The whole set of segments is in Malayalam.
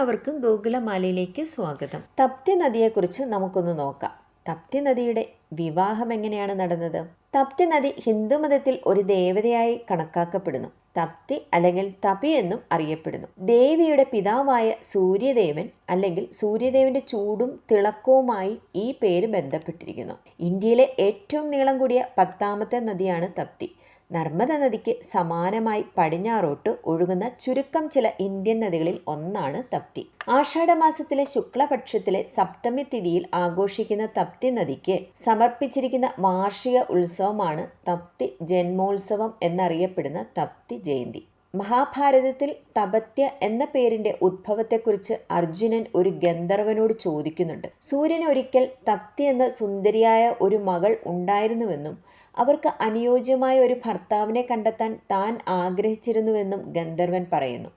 എല്ലാവർക്കും ഗോകുലമാലയിലേക്ക് സ്വാഗതം. തപ്തി നദിയെക്കുറിച്ച് നമുക്കൊന്ന് നോക്കാം. തപ്തി നദിയുടെ വിവാഹം എങ്ങനെയാണ് നടന്നത്? തപ്തി നദി ഹിന്ദുമതത്തിൽ ഒരു ദേവതയായി കണക്കാക്കപ്പെടുന്നു. തപ്തി അല്ലെങ്കിൽ തപി എന്നും അറിയപ്പെടുന്നു. ദേവിയുടെ പിതാവായ സൂര്യദേവൻ അല്ലെങ്കിൽ സൂര്യദേവന്റെ ചൂടും തിളക്കവുമായി ഈ പേര് ബന്ധപ്പെട്ടിരിക്കുന്നു. ഇന്ത്യയിലെ ഏറ്റവും നീളം കൂടിയ 10ാമത്തെ നദിയാണ് തപ്തി. നർമ്മദ നദിക്ക് സമാനമായി പടിഞ്ഞാറോട്ട് ഒഴുകുന്ന ചുരുക്കം ചില ഇന്ത്യൻ നദികളിൽ ഒന്നാണ് തപ്തി. ആഷാഢമാസത്തിലെ ശുക്ലപക്ഷത്തിലെ സപ്തമി തിഥിയിൽ ആഘോഷിക്കുന്ന തപ്തി നദിക്ക് സമർപ്പിച്ചിരിക്കുന്ന വാർഷിക ഉത്സവമാണ് തപ്തി ജന്മോത്സവം എന്നറിയപ്പെടുന്ന തപ്തി ജയന്തി. മഹാഭാരതത്തിൽ തപത്യ എന്ന പേരിന്റെ ഉദ്ഭവത്തെക്കുറിച്ച് അർജുനൻ ഒരു ഗന്ധർവനോട് ചോദിക്കുന്നുണ്ട്. സൂര്യന് ഒരിക്കൽ തപ്തി എന്ന സുന്ദരിയായ ഒരു മകൾ ഉണ്ടായിരുന്നുവെന്നും അവർക്ക് അനുയോജ്യമായ ഒരു ഭർത്താവിനെ കണ്ടെത്താൻ താൻ ആഗ്രഹിച്ചിരുന്നുവെന്നും ഗന്ധർവൻ പറയുന്നു.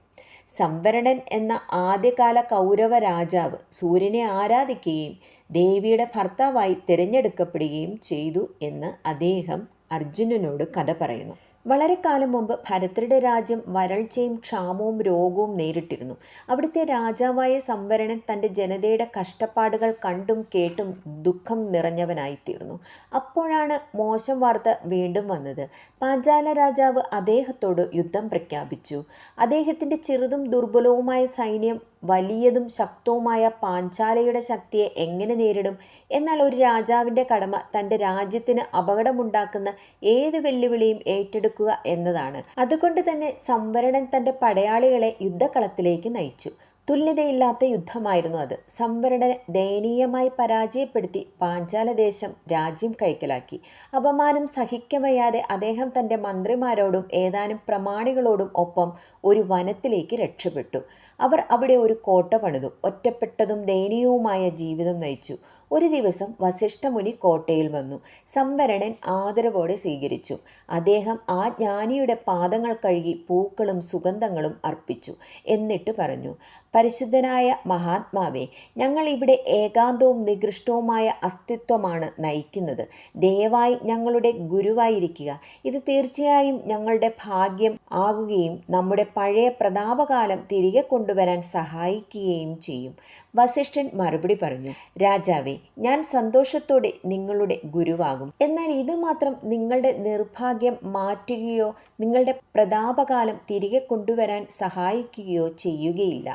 സംവരണൻ എന്ന ആദ്യകാല കൗരവ രാജാവ് സൂര്യനെ ആരാധിക്കുകയും ദേവിയുടെ ഭർത്താവായി തിരഞ്ഞെടുക്കപ്പെടുകയും ചെയ്തു എന്ന് അദ്ദേഹം അർജുനനോട് കഥ പറയുന്നു. വളരെ കാലം മുമ്പ് ഭരതരുടെ രാജ്യം വരൾച്ചയും ക്ഷാമവും രോഗവും നേരിട്ടിരുന്നു. അവിടുത്തെ രാജാവായ സംവരണൻ തൻ്റെ ജനതയുടെ കഷ്ടപ്പാടുകൾ കണ്ടും കേട്ടും ദുഃഖം നിറഞ്ഞവനായിത്തീർന്നു. അപ്പോഴാണ് മോശം വാർത്ത വീണ്ടും വന്നത്. പാഞ്ചാല രാജാവ് അദ്ദേഹത്തോട് യുദ്ധം പ്രഖ്യാപിച്ചു. അദ്ദേഹത്തിൻ്റെ ചെറുതും ദുർബലവുമായ സൈന്യം വലിയതും ശക്തവുമായ പാഞ്ചാലയുടെ ശക്തിയെ എങ്ങനെ നേരിടും? എന്നാൽ ഒരു രാജാവിൻ്റെ കടമ തൻ്റെ രാജ്യത്തിന് അപകടമുണ്ടാക്കുന്ന ഏത് വെല്ലുവിളിയും ഏറ്റെടുക്കുക എന്നതാണ്. അതുകൊണ്ട് തന്നെ സംവരണൻ തൻ്റെ പടയാളികളെ യുദ്ധക്കളത്തിലേക്ക് നയിച്ചു. തുല്യതയില്ലാത്ത യുദ്ധമായിരുന്നു അത്. സംവരണനെ ദയനീയമായി പരാജയപ്പെടുത്തി പാഞ്ചാല ദേശം രാജ്യം കൈക്കലാക്കി. അപമാനം സഹിക്കവയ്യാതെ അദ്ദേഹം തൻ്റെ മന്ത്രിമാരോടും ഏതാനും പ്രമാണികളോടും ഒപ്പം ഒരു വനത്തിലേക്ക് രക്ഷപ്പെട്ടു. അവർ അവിടെ ഒരു കോട്ട പണിതു. ഒറ്റപ്പെട്ടതും ദയനീയവുമായ ജീവിതം നയിച്ചു. ഒരു ദിവസം വസിഷ്ഠമുനി കോട്ടയിൽ വന്നു. സംവരണൻ ആദരവോടെ സ്വീകരിച്ചു. അദ്ദേഹം ആ ജ്ഞാനിയുടെ പാദങ്ങൾ കഴുകി പൂക്കളും സുഗന്ധങ്ങളും അർപ്പിച്ചു. എന്നിട്ട് പറഞ്ഞു, പരിശുദ്ധനായ മഹാത്മാവേ, ഞങ്ങൾ ഇവിടെ ഏകാന്തവും നികൃഷ്ടവുമായ അസ്തിത്വമാണ് നയിക്കുന്നത്. ദയവായി ഞങ്ങളുടെ ഗുരുവായിരിക്കുക. ഇത് തീർച്ചയായും ഞങ്ങളുടെ ഭാഗ്യം ആകുകയും നമ്മുടെ പഴയ പ്രതാപകാലം തിരികെ കൊണ്ടുവരാൻ സഹായിക്കുകയും ചെയ്യും. വസിഷ്ഠൻ മറുപടി പറഞ്ഞു, രാജാവേ, ഞാൻ സന്തോഷത്തോടെ നിങ്ങളുടെ ഗുരുവാകും. എന്നാൽ ഇത് മാത്രം നിങ്ങളുടെ നിർഭാഗ്യം മാറ്റുകയോ നിങ്ങളുടെ പ്രതാപകാലം തിരികെ കൊണ്ടുവരാൻ സഹായിക്കുകയോ ചെയ്യുകയില്ല.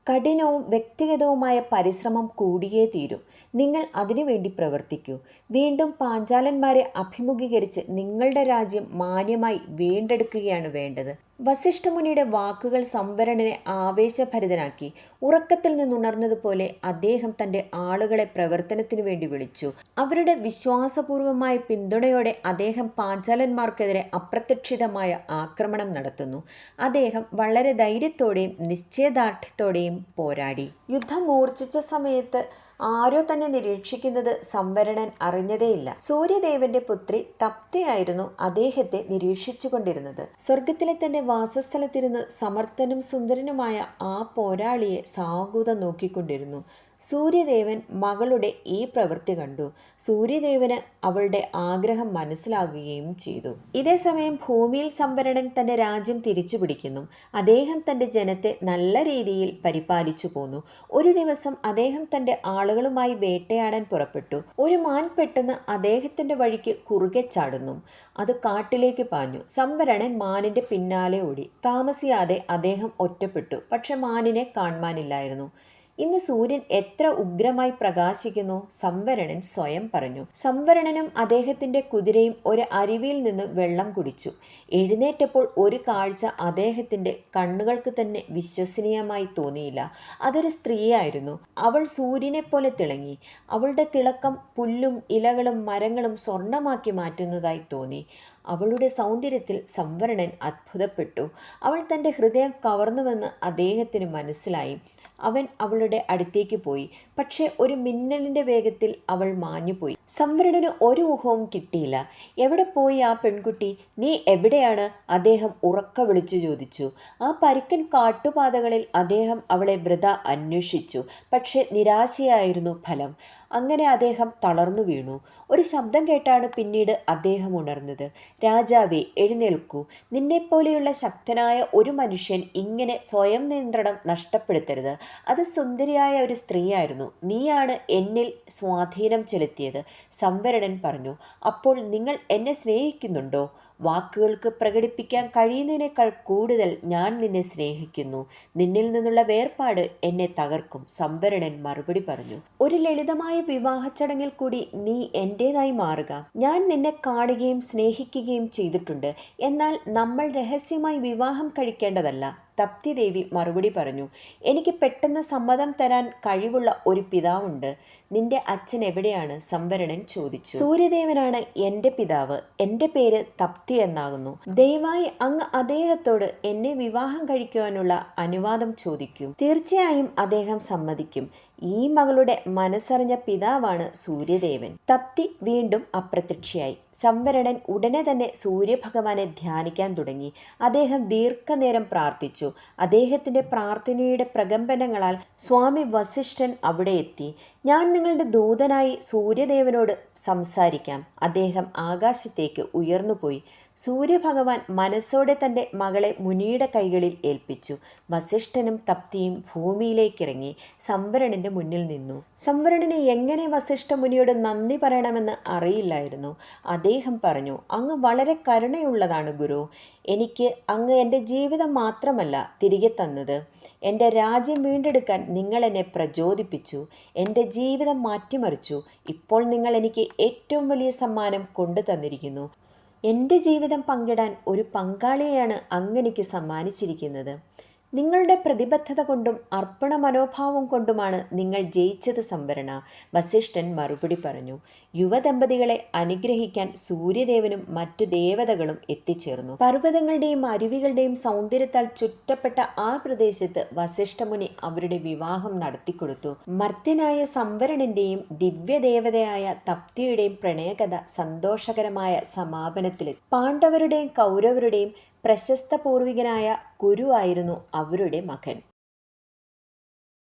കഠിനവും വ്യക്തിഗതവുമായ പരിശ്രമം കൂടിയേ തീരും. നിങ്ങൾ അതിനുവേണ്ടി പ്രവർത്തിക്കൂ. വീണ്ടും പാഞ്ചാലന്മാരെ അഭിമുഖീകരിച്ച് നിങ്ങളുടെ രാജ്യം മാന്യമായി വീണ്ടെടുക്കുകയാണ് വേണ്ടത്. വസിഷ്ഠമുനിയുടെ വാക്കുകൾ സംവരണനെ ആവേശഭരിതനാക്കി. ഉറക്കത്തിൽ നിന്നുണർന്നതുപോലെ അദ്ദേഹം തൻ്റെ ആളുകളെ പ്രവർത്തനത്തിനു വേണ്ടി വിളിച്ചു. അവരുടെ വിശ്വാസപൂർവമായ പിന്തുണയോടെ അദ്ദേഹം പാഞ്ചാലന്മാർക്കെതിരെ അപ്രതീക്ഷിതമായ ആക്രമണം നടത്തുന്നു. അദ്ദേഹം വളരെ ധൈര്യത്തോടെയും നിശ്ചയദാർഢ്യത്തോടെയും പോരാടി. യുദ്ധം മൂർച്ഛിച്ച സമയത്ത് ആരോ തന്നെ നിരീക്ഷിക്കുന്നത് സംവരണൻ അറിഞ്ഞതേയില്ല. സൂര്യദേവന്റെ പുത്രി തപ്തിയായിരുന്നു അദ്ദേഹത്തെ നിരീക്ഷിച്ചു കൊണ്ടിരുന്നത്. സ്വർഗത്തിലെ തന്റെ വാസസ്ഥലത്തിരുന്ന് സമർത്ഥനും സുന്ദരനുമായ ആ പോരാളിയെ സാഗൂതം നോക്കിക്കൊണ്ടിരുന്നു. സൂര്യദേവൻ മകളുടെ ഈ പ്രവൃത്തി കണ്ടു. സൂര്യദേവന് അവളുടെ ആഗ്രഹം മനസ്സിലാകുകയും ചെയ്തു. ഇതേസമയം ഭൂമിയിൽ സംവരണൻ തൻ്റെ രാജ്യം തിരിച്ചു പിടിക്കുന്നു. അദ്ദേഹം തൻ്റെ ജനത്തെ നല്ല രീതിയിൽ പരിപാലിച്ചു പോന്നു. ഒരു ദിവസം അദ്ദേഹം തൻ്റെ ആളുകളുമായി വേട്ടയാടാൻ പുറപ്പെട്ടു. ഒരു മാൻ പെട്ടെന്ന് അദ്ദേഹത്തിൻ്റെ വഴിക്ക് കുറുകെ ചാടുന്നു. അത് കാട്ടിലേക്ക് പാഞ്ഞു. സംവരണൻ മാനിൻ്റെ പിന്നാലെ ഓടി. താമസിയാതെ അദ്ദേഹം ഒറ്റപ്പെട്ടു. പക്ഷെ മാനിനെ കാണുവാനില്ലായിരുന്നു. ഇന്ന് സൂര്യൻ എത്ര ഉഗ്രമായി പ്രകാശിക്കുന്നു, സംവരണൻ സ്വയം പറഞ്ഞു. സംവരണനും അദ്ദേഹത്തിൻ്റെ കുതിരയും ഒരു അരുവിയിൽ നിന്ന് വെള്ളം കുടിച്ചു. എഴുന്നേറ്റപ്പോൾ ഒരു കാഴ്ച അദ്ദേഹത്തിൻ്റെ കണ്ണുകൾക്ക് തന്നെ വിശ്വസനീയമായി തോന്നിയില്ല. അതൊരു സ്ത്രീയായിരുന്നു. അവൾ സൂര്യനെ പോലെ തിളങ്ങി. അവളുടെ തിളക്കം പുല്ലും ഇലകളും മരങ്ങളും സ്വർണമാക്കി മാറ്റുന്നതായി തോന്നി. അവളുടെ സൗന്ദര്യത്തിൽ സംവരണൻ അത്ഭുതപ്പെട്ടു. അവൾ തൻ്റെ ഹൃദയം കവർന്നുവെന്ന് അദ്ദേഹത്തിന് മനസ്സിലായി. അവൻ അവളുടെ അടുത്തേക്ക് പോയി. പക്ഷേ ഒരു മിന്നലിൻ്റെ വേഗത്തിൽ അവൾ മാഞ്ഞുപോയി. സംവരണന് ഒരു ഊഹവും കിട്ടിയില്ല. എവിടെ പോയി ആ പെൺകുട്ടി? നീ എവിടെയാണ്? അദ്ദേഹം ഉറക്ക വിളിച്ചു ചോദിച്ചു. ആ പരുക്കൻ കാട്ടുപാതകളിൽ അദ്ദേഹം അവളെ വൃഥ അന്വേഷിച്ചു. പക്ഷേ നിരാശയായിരുന്നു ഫലം. അങ്ങനെ അദ്ദേഹം തളർന്നു വീണു. ഒരു ശബ്ദം കേട്ടാണ് പിന്നീട് അദ്ദേഹം ഉണർന്നത്. രാജാവേ, എഴുന്നേൽക്കൂ. നിന്നെപ്പോലെയുള്ള ശക്തനായ ഒരു മനുഷ്യൻ ഇങ്ങനെ സ്വയം നിയന്ത്രണം നഷ്ടപ്പെടുത്തരുത്. അത് സുന്ദരിയായ ഒരു സ്ത്രീയായിരുന്നു. നീയാണ് എന്നിൽ സ്വാധീനം ചെലുത്തിയത്, സംവരണൻ പറഞ്ഞു. അപ്പോൾ നിങ്ങൾ എന്നെ സ്നേഹിക്കുന്നുണ്ടോ? വാക്കുകൾക്ക് പ്രകടിപ്പിക്കാൻ കഴിയുന്നതിനേക്കാൾ കൂടുതൽ ഞാൻ നിന്നെ സ്നേഹിക്കുന്നു. നിന്നിൽ നിന്നുള്ള വേർപാട് എന്നെ തകർക്കും, സംവരണൻ മറുപടി പറഞ്ഞു. ഒരു ലളിതമായ വിവാഹ ചടങ്ങിൽ കൂടി നീ എൻ്റേതായി മാറുക. ഞാൻ നിന്നെ കാണുകയും സ്നേഹിക്കുകയും ചെയ്തിട്ടുണ്ട്. എന്നാൽ നമ്മൾ രഹസ്യമായി വിവാഹം കഴിക്കേണ്ടതല്ല, തപ്തി ദേവി മറുപടി പറഞ്ഞു. എനിക്ക് പെട്ടെന്ന് സമ്മതം തരാൻ കഴിവുള്ള ഒരു പിതാവുണ്ട്. നിന്റെ അച്ഛൻ എവിടെയാണ്? സംവരണൻ ചോദിച്ചു. സൂര്യദേവനാണ് എൻ്റെ പിതാവ്. എൻ്റെ പേര് തപ്തി എന്നാകുന്നു. ദയവായി അങ്ങ് അദ്ദേഹത്തോട് എന്നെ വിവാഹം കഴിക്കുവാനുള്ള അനുവാദം ചോദിക്കും. തീർച്ചയായും അദ്ദേഹം സമ്മതിക്കും. ഈ മകളുടെ മനസ്സറിഞ്ഞ പിതാവാണ് സൂര്യദേവൻ. തപ്തി വീണ്ടും അപ്രത്യക്ഷയായി. സംവരണൻ ഉടനെ തന്നെ സൂര്യഭഗവാനെ ധ്യാനിക്കാൻ തുടങ്ങി. അദ്ദേഹം ദീർഘനേരം പ്രാർത്ഥിച്ചു. അദ്ദേഹത്തിന്റെ പ്രാർത്ഥനയുടെ പ്രകമ്പനങ്ങളാൽ സ്വാമി വസിഷ്ഠൻ അവിടെ എത്തി. ഞാൻ നിങ്ങളുടെ ദൂതനായി സൂര്യദേവനോട് സംസാരിക്കാം. അദ്ദേഹം ആകാശത്തേക്ക് ഉയർന്നുപോയി. സൂര്യഭഗവാൻ മനസ്സോടെ തൻ്റെ മകളെ മുനിയുടെ കൈകളിൽ ഏൽപ്പിച്ചു. വസിഷ്ഠനും തപ്തിയും ഭൂമിയിലേക്കിറങ്ങി സംവരണന്റെ മുന്നിൽ നിന്നു. സംവരണന് എങ്ങനെ വസിഷ്ഠ മുനിയോട് നന്ദി പറയണമെന്ന് അറിയില്ലായിരുന്നു. അദ്ദേഹം പറഞ്ഞു, അങ്ങ് വളരെ കരുണയുള്ളതാണ് ഗുരു. എനിക്ക് അങ്ങ് എൻ്റെ ജീവിതം മാത്രമല്ല തിരികെ തന്നത്, എൻ്റെ രാജ്യം വീണ്ടെടുക്കാൻ നിങ്ങൾ എന്നെ പ്രചോദിപ്പിച്ചു. എൻ്റെ ജീവിതം മാറ്റിമറിച്ചു. ഇപ്പോൾ നിങ്ങൾ എനിക്ക് ഏറ്റവും വലിയ സമ്മാനം കൊണ്ടു തന്നിരിക്കുന്നു. എൻ്റെ ജീവിതം പങ്കിടാൻ ഒരു പങ്കാളിയെയാണ് അങ്ങെനിക്ക് സമ്മാനിച്ചിരിക്കുന്നത്. നിങ്ങളുടെ പ്രതിബദ്ധത കൊണ്ടും അർപ്പണ മനോഭാവം കൊണ്ടുമാണ് നിങ്ങൾ ജയിച്ചത് സംവരണ, വസിഷ്ഠൻ മറുപടി പറഞ്ഞു. യുവദമ്പതികളെ അനുഗ്രഹിക്കാൻ സൂര്യദേവനും മറ്റു ദേവതകളും എത്തിച്ചേർന്നു. പർവ്വതങ്ങളുടെയും അരുവികളുടെയും സൗന്ദര്യത്താൽ ചുറ്റപ്പെട്ട ആ പ്രദേശത്ത് വസിഷ്ഠമുനി അവരുടെ വിവാഹം നടത്തിക്കൊടുത്തു. മർത്യനായ സംവരണന്റെയും ദിവ്യദേവതയായ തപ്തിയുടെയും പ്രണയകഥ സന്തോഷകരമായ സമാപനത്തിലെത്തി. പാണ്ഡവരുടെയും കൗരവരുടെയും പ്രശസ്ത പൂർവികനായ കുരു ആയിരുന്നു അവരുടെ മകൻ.